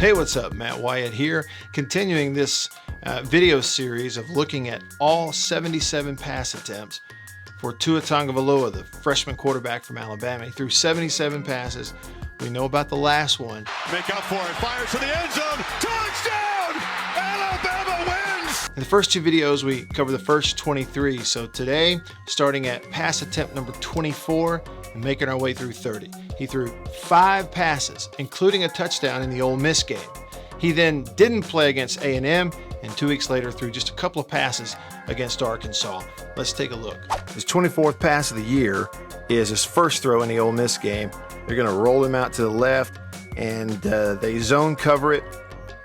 Hey, what's up? Matt Wyatt here, continuing this video series of looking at all 77 pass attempts for Tua Tagovailoa, the freshman quarterback from Alabama. He threw 77 passes. We know about the last one. Make up for it, fires to the end zone, touchdown! Alabama wins! In the first two videos, we covered the first 23. So today, starting at pass attempt number 24 and making our way through 30. He threw 5 passes, including a touchdown in the Ole Miss game. He then didn't play against A&M, and 2 weeks later threw just a couple of passes against Arkansas. Let's take a look. His 24th pass of the year is his first throw in the Ole Miss game. They're going to roll him out to the left, and they zone cover it.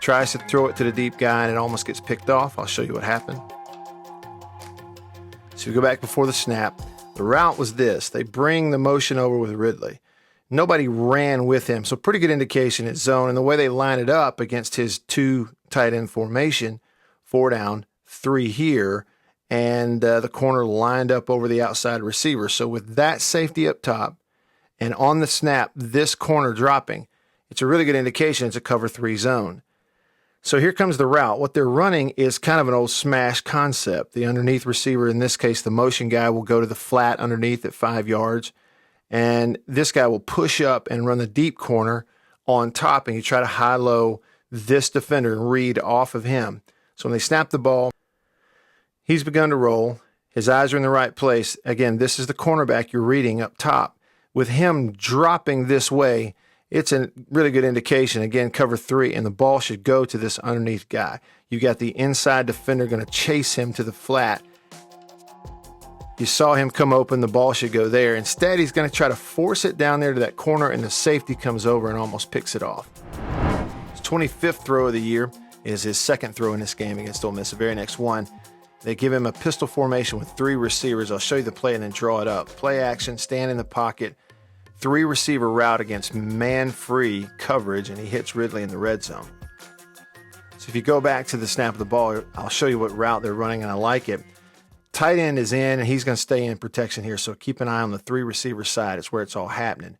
Tries to throw it to the deep guy, and it almost gets picked off. I'll show you what happened. So we go back before the snap. The route was this. They bring the motion over with Ridley. Nobody ran with him, so pretty good indication it's zone. And the way they line it up against his 2 tight end formation, 4 down, 3 here, and the corner lined up over the outside receiver. So with that safety up top and on the snap, this corner dropping, it's a really good indication it's a cover 3 zone. So here comes the route. What they're running is kind of an old smash concept. The underneath receiver, in this case, the motion guy, will go to the flat underneath at 5 yards. And this guy will push up and run the deep corner on top, and you try to high-low this defender and read off of him. So when they snap the ball, he's begun to roll. His eyes are in the right place. Again, this is the cornerback you're reading up top. With him dropping this way, it's a really good indication. Again, cover 3, and the ball should go to this underneath guy. You got the inside defender going to chase him to the flat. You saw him come open, the ball should go there. Instead, he's going to try to force it down there to that corner, and the safety comes over and almost picks it off. His 25th throw of the year is his second throw in this game against Ole Miss, the very next one. They give him a pistol formation with 3 receivers. I'll show you the play and then draw it up. Play action, stand in the pocket, 3 receiver route against man-free coverage, and he hits Ridley in the red zone. So if you go back to the snap of the ball, I'll show you what route they're running, and I like it. Tight end is in, and he's going to stay in protection here, so keep an eye on the 3 receiver side. It's where it's all happening.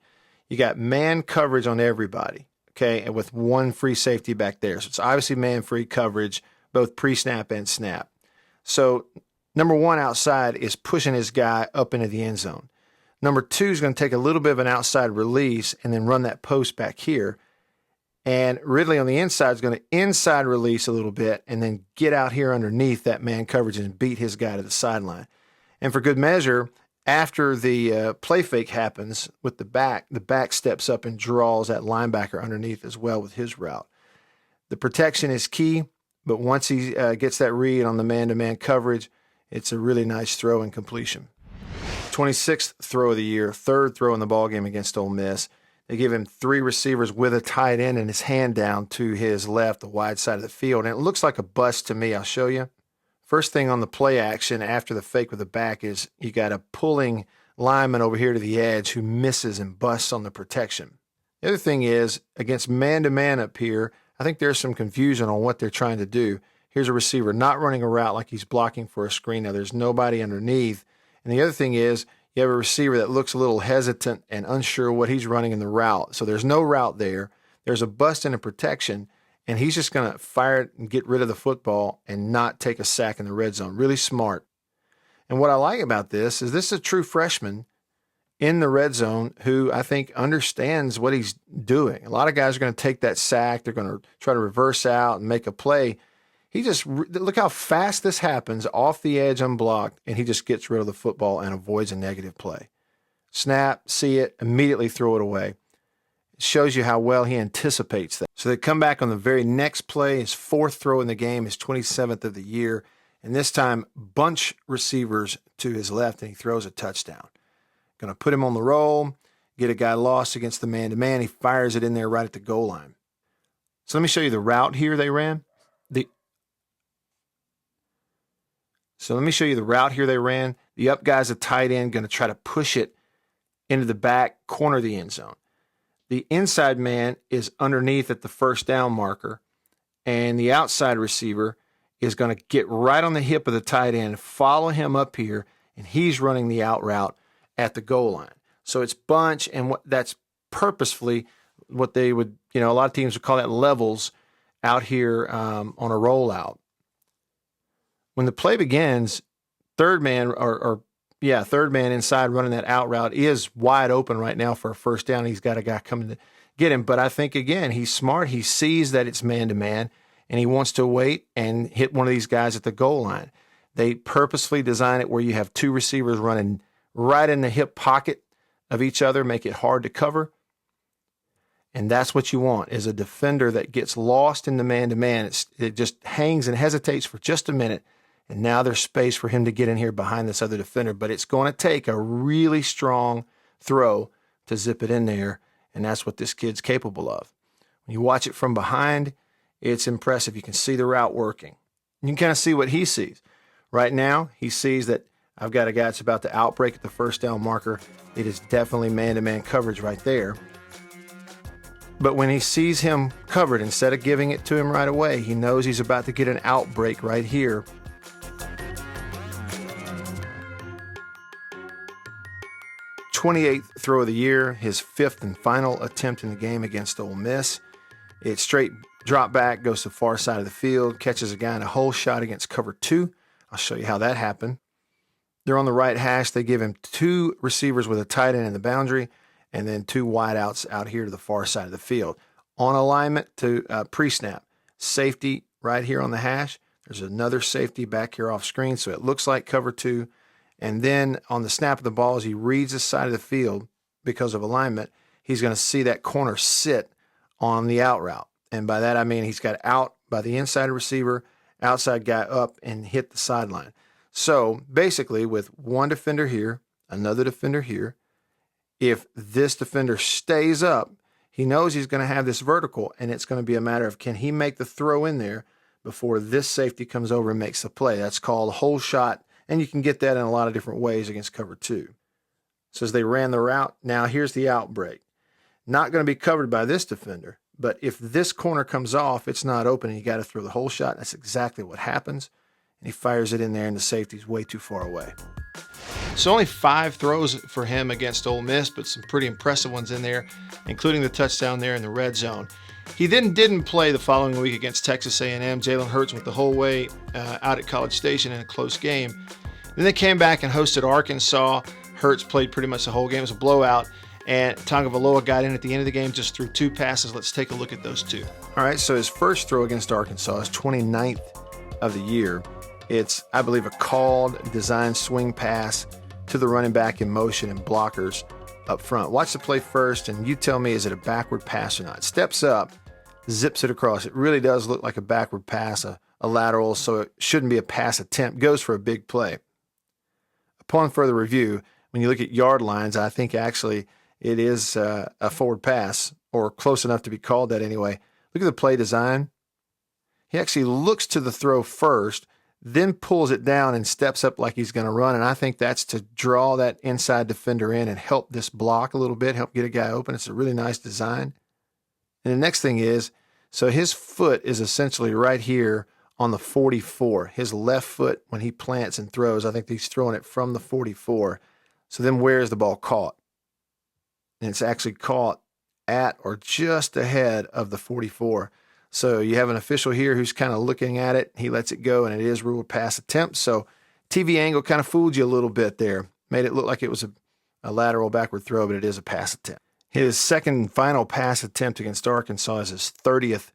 You got man coverage on everybody, okay, and with 1 free safety back there. So it's obviously man-free coverage, both pre-snap and snap. So number 1 outside is pushing his guy up into the end zone. Number 2 is going to take a little bit of an outside release and then run that post back here. And Ridley on the inside is going to inside release a little bit and then get out here underneath that man coverage and beat his guy to the sideline. And for good measure, after the play fake happens with the back steps up and draws that linebacker underneath as well with his route. The protection is key, but once he gets that read on the man-to-man coverage, it's a really nice throw and completion. 26th throw of the year, 3rd throw in the ballgame against Ole Miss. They give him 3 receivers with a tight end and his hand down to his left, the wide side of the field. And it looks like a bust to me. I'll show you. First thing on the play action after the fake with the back is you got a pulling lineman over here to the edge who misses and busts on the protection. The other thing is, against man-to-man up here, I think there's some confusion on what they're trying to do. Here's a receiver not running a route like he's blocking for a screen. Now, there's nobody underneath. And the other thing is, you have a receiver that looks a little hesitant and unsure what he's running in the route. So there's no route there. There's a bust in a protection, and he's just going to fire it and get rid of the football and not take a sack in the red zone. Really smart. And what I like about this is a true freshman in the red zone who I think understands what he's doing. A lot of guys are going to take that sack. They're going to try to reverse out and make a play. He just, look how fast this happens, off the edge, unblocked, and he just gets rid of the football and avoids a negative play. Snap, see it, immediately throw it away. It shows you how well he anticipates that. So they come back on the very next play, his 4th throw in the game, his 27th of the year, and this time bunch receivers to his left, and he throws a touchdown. Going to put him on the roll, get a guy lost against the man-to-man. He fires it in there right at the goal line. So let me show you the route here they ran. So let me show you the route here they ran. The up guy's a tight end, going to try to push it into the back corner of the end zone. The inside man is underneath at the first down marker, and the outside receiver is going to get right on the hip of the tight end, follow him up here, and he's running the out route at the goal line. So it's bunch, and that's purposefully what they would, a lot of teams would call that levels out here on a rollout. When the play begins, third man inside running that out route is wide open right now for a first down. He's got a guy coming to get him. But I think, again, he's smart. He sees that it's man-to-man, and he wants to wait and hit one of these guys at the goal line. They purposefully design it where you have two receivers running right in the hip pocket of each other, make it hard to cover. And that's what you want, is a defender that gets lost in the man-to-man. It just hangs and hesitates for just a minute, and now there's space for him to get in here behind this other defender. But it's going to take a really strong throw to zip it in there, and that's what this kid's capable of. When you watch it from behind, it's impressive. You can see the route working. You can kind of see what he sees. Right now, he sees that I've got a guy that's about to outbreak at the first down marker. It is definitely man-to-man coverage right there. But when he sees him covered, instead of giving it to him right away, he knows he's about to get an outbreak right here. "28th throw of the year, his 5th and final attempt in the game against Ole Miss. It's straight drop back, goes to the far side of the field, catches a guy in a hole shot against cover 2. I'll show you how that happened. They're on the right hash. They give him 2 receivers with a tight end in the boundary, and then 2 wideouts out here to the far side of the field. On alignment to pre-snap. Safety right here on the hash. There's another safety back here off screen, so it looks like cover 2. And then on the snap of the ball, as he reads the side of the field because of alignment, he's going to see that corner sit on the out route. And by that, I mean he's got out by the inside receiver, outside guy up, and hit the sideline. So basically, with one defender here, another defender here, if this defender stays up, he knows he's going to have this vertical, and it's going to be a matter of can he make the throw in there before this safety comes over and makes the play. That's called a hole shot, and you can get that in a lot of different ways against cover 2. So as they ran the route, now here's the outbreak. Not going to be covered by this defender, but if this corner comes off, it's not open, and you got to throw the hole shot. That's exactly what happens, and he fires it in there, and the safety's way too far away. So only 5 throws for him against Ole Miss, but some pretty impressive ones in there, including the touchdown there in the red zone. He then didn't play the following week against Texas A&M. Jalen Hurts went the whole way out at College Station in a close game. Then they came back and hosted Arkansas. Hurts played pretty much the whole game. It was a blowout. And Tagovailoa got in at the end of the game, just threw 2 passes. Let's take a look at those 2. All right, so his first throw against Arkansas is 29th of the year. It's, I believe, a called design swing pass to the running back in motion and blockers up front. Watch the play first, and you tell me, is it a backward pass or not? Steps up, zips it across. It really does look like a backward pass, a lateral, so it shouldn't be a pass attempt. Goes for a big play. Upon further review, when you look at yard lines, I think actually it is a forward pass, or close enough to be called that anyway. Look at the play design. He actually looks to the throw first, then pulls it down and steps up like he's going to run, and I think that's to draw that inside defender in and help this block a little bit, help get a guy open. It's a really nice design. And the next thing is, so his foot is essentially right here on the 44. His left foot, when he plants and throws, I think he's throwing it from the 44. So then where is the ball caught? And it's actually caught at or just ahead of the 44. So you have an official here who's kind of looking at it. He lets it go, and it is ruled pass attempt. So TV angle kind of fooled you a little bit there. Made it look like it was a lateral backward throw, but it is a pass attempt. His second and final pass attempt against Arkansas is his 30th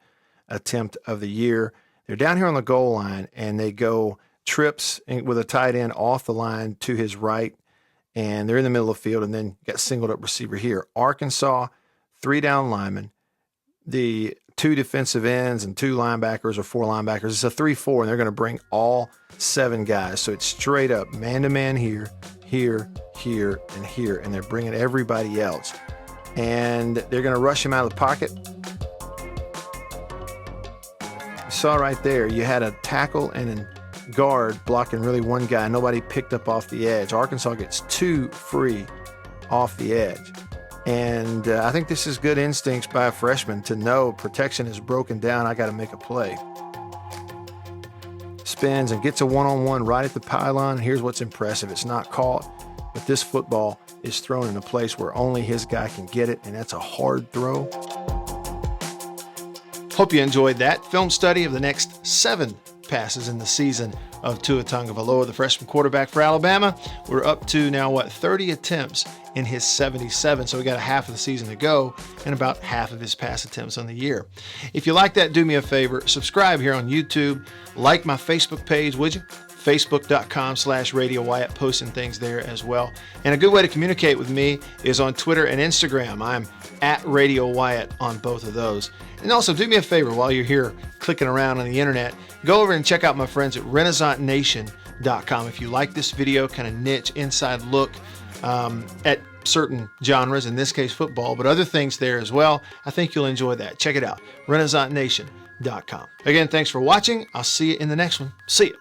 attempt of the year. They're down here on the goal line, and they go trips with a tight end off the line to his right, and they're in the middle of the field, and then got singled up receiver here. Arkansas, 3 down linemen, the 2 defensive ends and 2 linebackers or 4 linebackers. It's a 3-4, and they're going to bring all 7 guys. So it's straight up man-to-man here, here, here, and here, and they're bringing everybody else. And they're going to rush him out of the pocket. You saw right there, you had a tackle and a guard blocking really one guy. Nobody picked up off the edge. Arkansas gets 2 free off the edge. And I think this is good instincts by a freshman to know protection is broken down. I got to make a play. Spins and gets a one-on-one right at the pylon. Here's what's impressive. It's not caught, but this football is thrown in a place where only his guy can get it, and that's a hard throw. Hope you enjoyed that film study of the next 7 passes in the season of Tua Tagovailoa, the freshman quarterback for Alabama. We're up to now, 30 attempts in his 77, so we got a half of the season to go and about half of his pass attempts on the year. If you like that, do me a favor, subscribe here on YouTube, like my Facebook page, would you? Facebook.com/Radio Wyatt, posting things there as well. And a good way to communicate with me is on Twitter and Instagram. I'm at Radio Wyatt on both of those. And also, do me a favor while you're here clicking around on the internet, go over and check out my friends at RenaissanceNation.com. If you like this video, kind of niche inside look at certain genres, in this case football, but other things there as well, I think you'll enjoy that. Check it out, RenaissanceNation.com. Again, thanks for watching. I'll see you in the next one. See you.